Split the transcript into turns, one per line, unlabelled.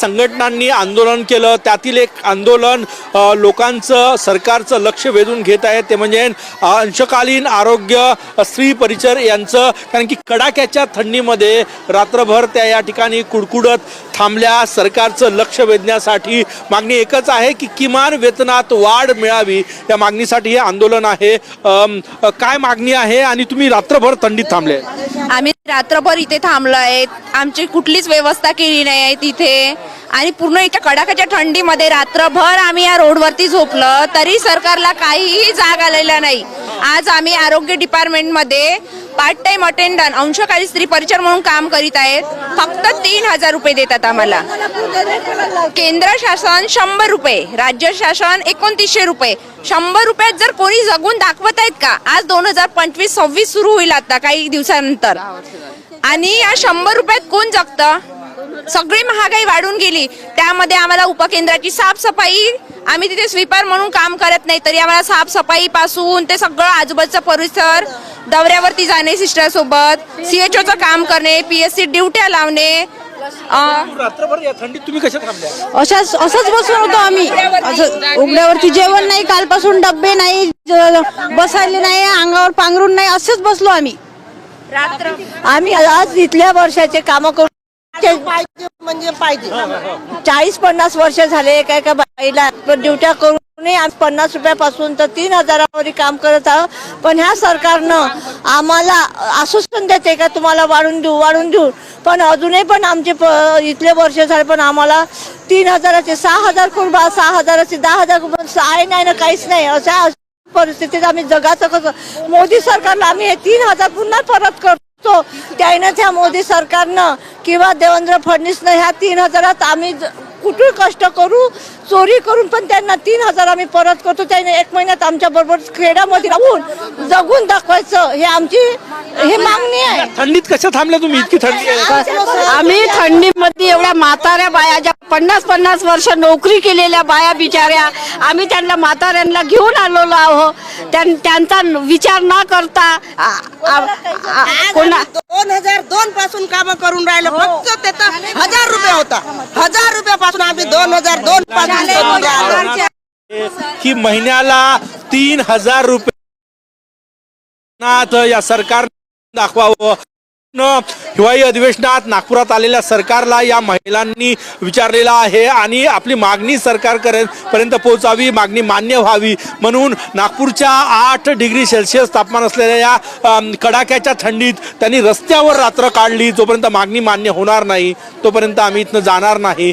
संघटनांनी आंदोलन केलं, त्यातील एक आंदोलन लोकांचं सरकारचं लक्ष वेधून घेत आहे ते म्हणजे अंशकालीन आरोग्य स्त्री परिचर यांचं। कारण की कडाक्याच्या थंडीमध्ये रात्रभर त्या या ठिकाणी कुडकुडत थांबल्या। सरकारचं लक्ष वेधण्यासाठी मागणी एकच आहे की किमान वेतनात वाढ मिळावी, या मागणीसाठी हे आंदोलन आहे। काय मागणी आहे आणि तुम्ही रात्रभर थंडीत थांबले?
आम्ही रात्रभर इथे थांबलो आहे, आमची कुठलीच व्यवस्था केली नाही आहे तिथे आणि पूर्ण इथं कडाक्याच्या थंडीमध्ये रात्रभर आम्ही या रोडवरती झोपलो तरी सरकारला काहीही जाग आलेला नाही। आज आम्ही आरोग्य डिपार्टमेंटमध्ये पार्ट टाइम अटेंडंट अंशकालीन स्त्री परिचर म्हणून काम करीत आहेत। फक्त 3000 रुपये देतात आम्हाला। केंद्र शासन 100 रुपये, राज्य शासन 2900 रुपये। 100 रुपयात जर कोणी जगून दाखवत आहेत का? आज 2025-26 सुरू होईल आता काही दिवसानंतर, आणि या 100 रुपयात कोण जगतं? सगळी महागाई वाढून गेली। त्यामध्ये आम्हाला उपकेंद्राची साफसफाई, आम्ही तिथे स्वीपर म्हणून काम करत नाही तरी आम्हाला साफसफाई पासून ते सगळं आजूबाजूचा परिसर, दौऱ्यावरती जाणे सिस्टर सोबत, CHOचं काम करणे, PSC ड्युट्या लावणे।
रात्रभर या थंडीत तुम्ही कशा थांबल्या?
असंच बसून होतो आम्ही। उघड्यावरती जेवण नाही, कालपासून डब्बे नाही, बसायले नाही, अंगावर पांघरून नाही, असंच बसलो आम्ही रात्र। आम्ही आज इथल्या वर्षाचे काम करू पाहिजे म्हणजे पाहिजे। 40-50 वर्ष झाले एका एका बाईला ड्युट्या करून 50 रुपयापासून तर 3000 काम करत आहोत। पण ह्या सरकारनं आम्हाला आश्वासन देते का तुम्हाला वाढून देऊ, पण अजूनही पण आमचे इथले वर्ष झाले पण आम्हाला 3000चे 6000 करू, 6000चे 10,000 आहे नाही ना, काहीच नाही। अशा परिस्थितीत आम्ही जगाचं कसं? मोदी सरकारला आम्ही हे 3000 पुन्हा परत करतो। त्यानं त्या मोदी सरकारनं किंवा देवेंद्र फडणवीसनं ह्या 3000 आम्ही कुठे कष्ट करू, चोरी करून पण त्यांना 3000 आम्ही परत करतो। त्याने 1 महिन्यात आमच्या बरोबर खेड्यामध्ये राहून जगून दाखवायचं, हे आमची मागणी आहे।
थंडीत कशा थांबल्या तुम्ही? इतकी थंडी आहे?
आम्ही थंडीमध्ये एवढ्या म्हाताऱ्या बाया, ज्या 50-50 वर्ष नोकरी केलेल्या बाया बिचाऱ्या, आम्ही त्यांना म्हाताऱ्यांना घेऊन आलेलो आहोत। त्यांचा विचार न करता
2002 पासून काम करून राहिलो, फक्त त्याचा 1000 रुपये होता। 1000 रुपयापासून आम्ही 2002 पासून करून राहिलो
की महिन्याला 3000 रुपये या सरकार दाखवावं। हिवाळी अधिवेशनात नागपुरात आलेल्या सरकारला या महिलांनी विचारलेलं आहे आणि आपली मागणी सरकारपर्यंत पोहोचावी, मागणी मान्य व्हावी म्हणून नागपूरच्या 8 डिग्री सेल्सिअस तापमान असलेल्या या कडाक्याच्या थंडीत त्यांनी रस्त्यावर रात्र काढली। जोपर्यंत मागणी मान्य होणार नाही तोपर्यंत आम्ही इथनं जाणार नाही।